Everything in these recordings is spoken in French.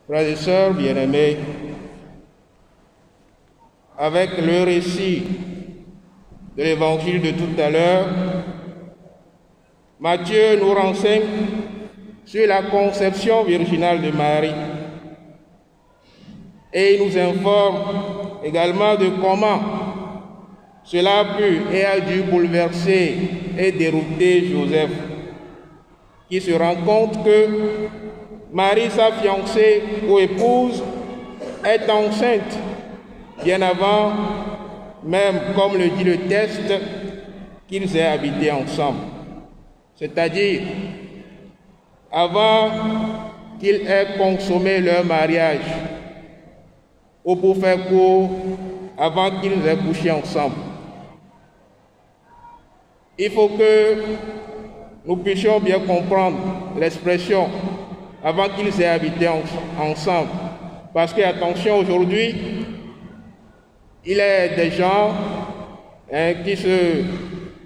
Frères et sœurs bien-aimés, avec le récit de l'évangile de tout à l'heure, Matthieu nous renseigne sur la conception virginale de Marie et il nous informe également de comment cela a pu et a dû bouleverser et dérouter Joseph, qui se rend compte que Marie, sa fiancée ou épouse, est enceinte bien avant même, comme le dit le texte, qu'ils aient habité ensemble. C'est-à-dire avant qu'ils aient consommé leur mariage, ou pour faire court, avant qu'ils aient couché ensemble. Il faut que nous puissions bien comprendre l'expression « avant qu'ils aient habité ensemble ». Parce que, attention, aujourd'hui, il y a des gens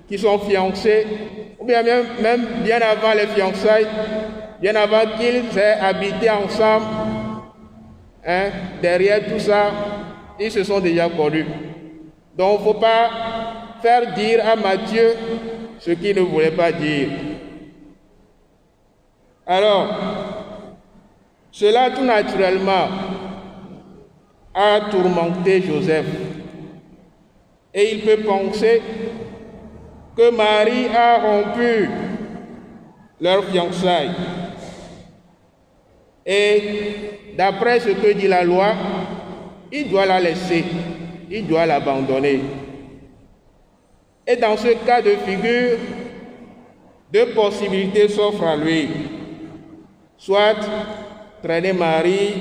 qui sont fiancés, ou bien même bien avant les fiançailles, bien avant qu'ils aient habité ensemble, derrière tout ça, ils se sont déjà connus. Donc, il ne faut pas faire dire à Matthieu ce qu'il ne voulait pas dire. Alors, cela tout naturellement a tourmenté Joseph. Et il peut penser que Marie a rompu leur fiançailles. Et d'après ce que dit la loi, il doit la laisser, il doit l'abandonner. Et dans ce cas de figure, deux possibilités s'offrent à lui. Soit traîner Marie,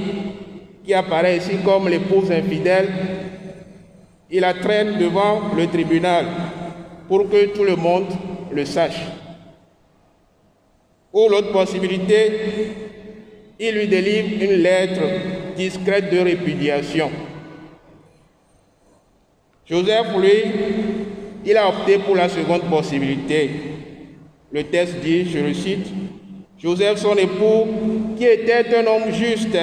qui apparaît ici comme l'épouse infidèle, il la traîne devant le tribunal pour que tout le monde le sache. Ou l'autre possibilité, il lui délivre une lettre discrète de répudiation. Joseph, lui, il a opté pour la seconde possibilité. Le texte dit, je le cite, « Joseph, son époux, qui était un homme juste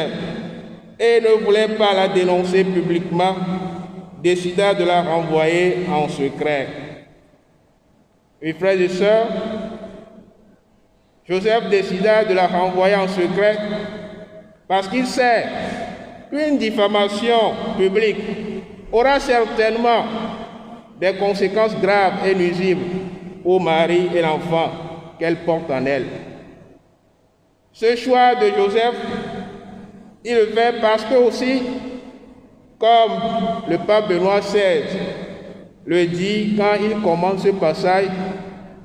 et ne voulait pas la dénoncer publiquement, décida de la renvoyer en secret. » Mes frères et sœurs, Joseph décida de la renvoyer en secret parce qu'il sait qu'une diffamation publique aura certainement des conséquences graves et nuisibles pour Marie et l'enfant qu'elle porte en elle. Ce choix de Joseph, il le fait parce que aussi, comme le pape Benoît XVI le dit quand il commence ce passage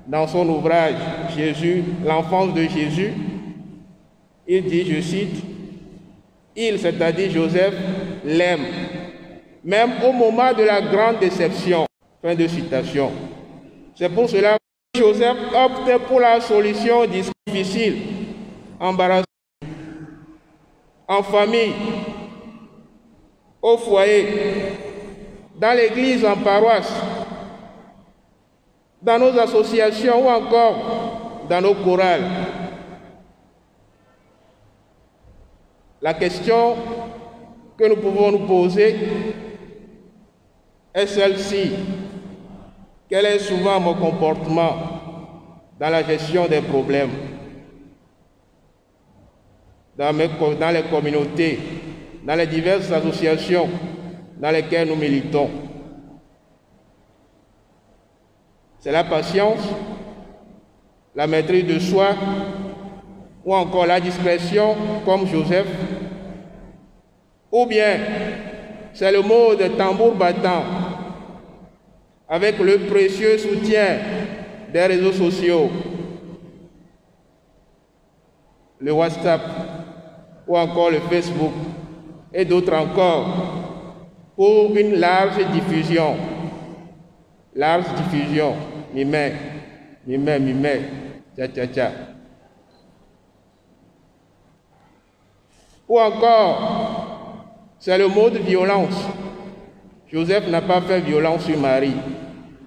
dans son ouvrage « Jésus, l'enfance de Jésus », il dit, je cite, « Il, c'est-à-dire Joseph, l'aime, même au moment de la grande déception. » Fin de citation. C'est pour cela que Joseph opte pour la solution difficile, embarrassante, en famille, au foyer, dans l'église, en paroisse, dans nos associations ou encore dans nos chorales. La question que nous pouvons nous poser est celle-ci. Quel est souvent mon comportement dans la gestion des problèmes, dans les communautés, dans les diverses associations dans lesquelles nous militons? C'est la patience, la maîtrise de soi ou encore la discrétion comme Joseph, ou bien c'est le mode tambour battant avec le précieux soutien des réseaux sociaux, le WhatsApp ou encore le Facebook et d'autres encore, pour une large diffusion. Large diffusion, mimé, tcha. Ou encore, c'est le mot de violence. Joseph n'a pas fait violence sur Marie,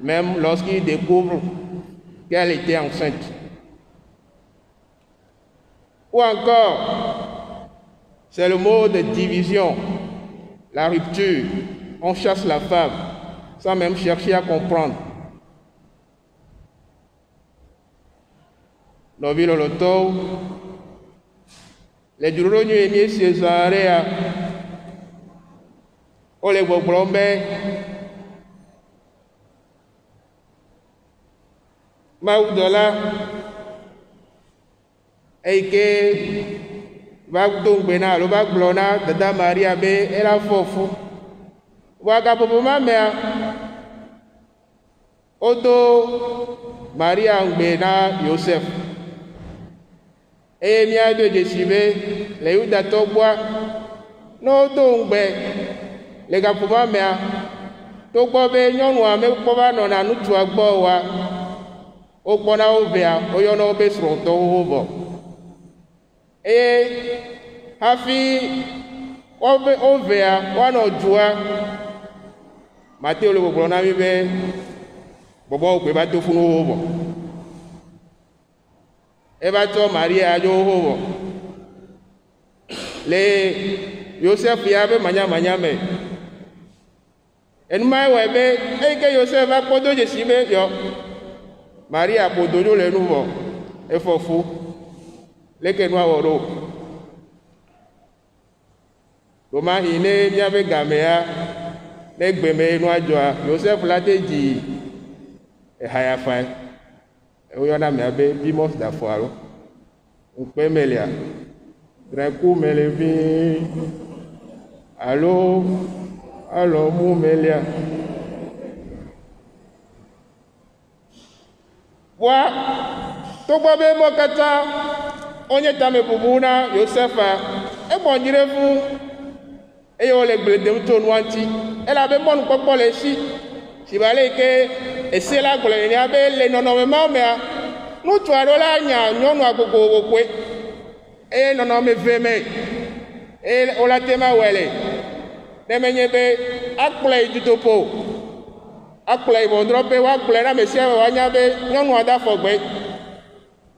même lorsqu'il découvre qu'elle était enceinte. Ou encore, C'est le mot de division, la rupture. On chasse la femme sans même chercher à comprendre. Dans le loto, les durons nous émis Césarea, on les voit blomber. Maoudola, et que va donc bena, le bac blona, Dada Maria B, et la fofu. Waga popo ma mea, Odo Maria Bena Yosef. Et mia de décimer, les Ouda Togwa, no donc be, les gars pour ma mea, Togwa be, yon wa me pova non a nous toi boa. O kpɔna wo vea woyɔna wo be srɔ̃tɔwo wo vɔ eye hafi wo vea woanɔ dua Mateo le gbɔgblɔ na mi be bɔbɔwo gbe va to fu wo vɔ eva tsɔ Maria dzo wo vɔ le Yosef ya be manyamanya me enuma wɔe be eyi ke Yosef va kpɔdo dzesi be yɔ Maria podojo le nouveau et fofo les que nous avons comment il est bien avec Gamea les bébés nous adjoint Joseph l'a dit et Hayafa et on a mis avec Bimos d'Afoiro on peut mêler très coup mêler allô allô mou mêler wa togbo be mo kata onye tame bubuna Yosefa e bonjire fu e yo le gbledem to nwanti e la be mon popo le si bale ke e se la gole ni abe le nono me ma mea nu tu aro la nya nyonu agogo okwe e nono me veme e o la tema wele de menye be akple jutopo akplɔ ibɔ drɔpe wa kplɔ na mesia wa nya be nyɔnu ada fɔgbe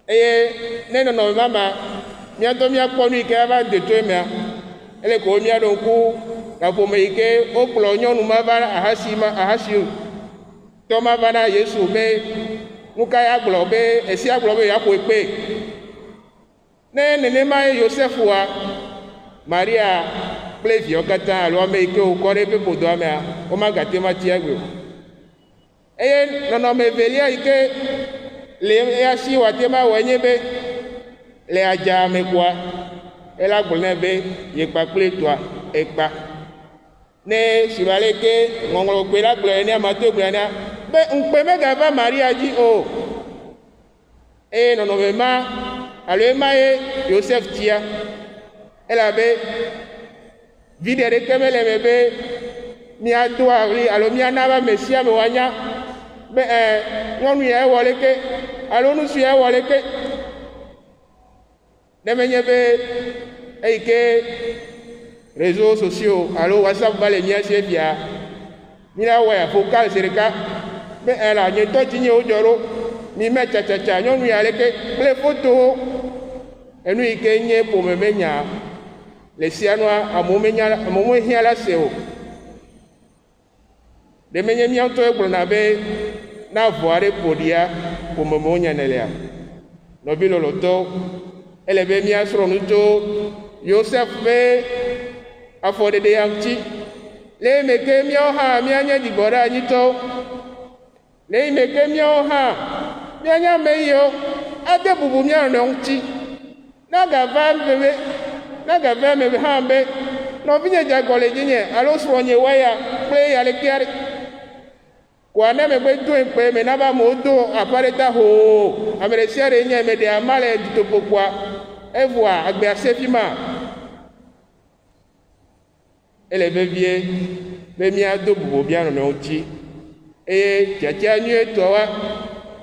eye ne nɔnɔ mama miato miakpɔ nu yi ke ava de to emea ele ko mia ɖo ŋku gaƒome yi ke wokplɔ nyɔnu ma va ahasi tɔ ma va na Yesu be nu ka ya gblɔ be esia gblɔ be ya ƒo kpe ne nenema ye Yosef wa Maria kple viawo katã alo ame yi ke wokɔ ɖe eƒe ƒodoa mea womagate ma tia gbe o. Eye nɔnɔme velia yi ke le ya si wate ma wɔ nye be le adza me kua ela gblɔ nɛ be ye kpakple toa ekpa ne si va le ke ŋɔŋlɔ gbe la gblɔ ne amato gblɔ ne be ŋukpe megava Maria dzi o eye nɔnɔme ma alo ema ye Joseph tia elabe vi ɖeke mele me be miado aɣli alo miana va mesia me woanya be nyɔnu ya ewɔ leke alo nusu ya ewɔ leke ne menye be eyi ke réseaux sociaux alo WhatsApp va le mia sie fia mina wɔe vocal se ɖeka be la nye tɔ dzi nye wo dzɔ ɖo mi me tsatsatsa nyɔnu ya leke kple fotowo enu yi ke nye ƒome me nya le sia nua amewo me hiã la se o. De menye miato egblɔna be na vɔ aɖe ƒoɖia ƒomemewo nyane lea nɔvi lɔlɔtɔ ele be miasrɔ̃ nu tso Yosef ƒe afɔɖeɖe ya ŋuti le yi me ke miawo hã mianye dzigbɔɖeanyitɔwo le yi me ke miawo hã mianye ame yiwo ade bubu mia nɔnɔewo ŋuti nagava eme hã be nɔvinye dzagɔ le dzinye alo srɔ̃nye waya kple ya leke aɖe ko ne megbe do ekpe me na ba mo do apare ta ho ame ɖe sia ɖe nye me ɖe ama le ditoƒoƒoa evɔa agbe ase fi ma ele vevie be miado bubu mia nɔnɔewo ŋuti eye tiatia nyuietɔa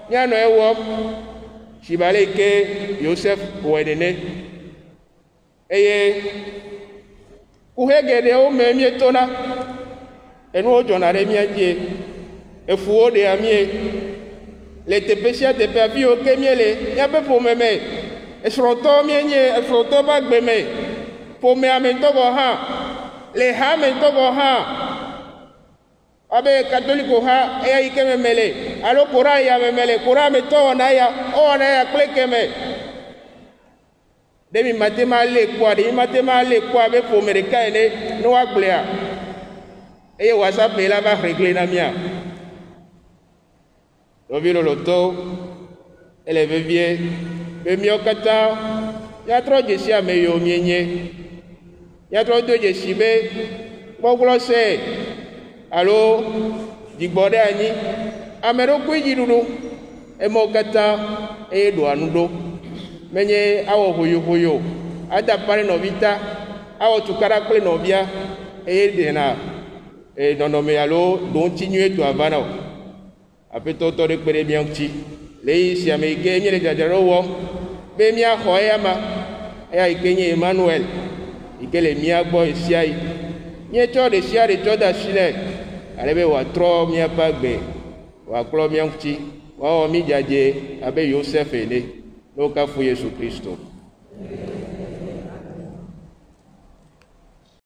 mianɔ ewɔm si ba le ke Yosef wɔe nene eye kuhe geɖewo me mietona enuwo dzɔna ɖe mia dzi efuwo ɖea mie le teƒe sia teƒe afi yiwo ke miele miaƒe ƒome me esrɔ̃tɔwo mienye esrɔ̃tɔwo ƒe agbe me ƒome ametɔgɔ hã le ha ametɔgɔ hã abe katoliko ha eya yi ke meme le alo kora ya meme le kora ametɔ wɔna ya ɔwɔna ya kple keme ɖe mi mate ma le kpɔa ɖe mi mate ma le kpɔa be ƒome ɖeka ene ne woagblea eye wasape la va réglé na mia ɖovi lolotɔ ele vevie be míawo katã míatrɔ dzesi ame yiwo mienye míatrɔ do dzesi be gbɔgblɔ se alo dzigbɔ ɖe anyi ame ɖo koe dziɖuɖu emawo katã eye ɖoa nu ɖo menye awɔ hoyohoyo ada pa ɖe nɔvi ta awɔ tukaɖa kple nɔvia eye ɖena nɔnɔme alo ɖo ŋuti nyuie to ava na o aƒetɔ tɔ ɖe kpe ɖe mía ŋuti le yi sia me yi ke míele dzadzraɖo wɔm be míaxɔ eya ma eya yi ke nye Emmanuel yi ke le mía gbɔ yi sia yi míetsɔ ɖe sia ɖe tsɔ da asi nɛ ale be wòatrɔ míaƒe agbe wòakplɔ mía ŋuti wòawɔ mí dzadze abe Yosef ene ne wokafu Yesu Kristo.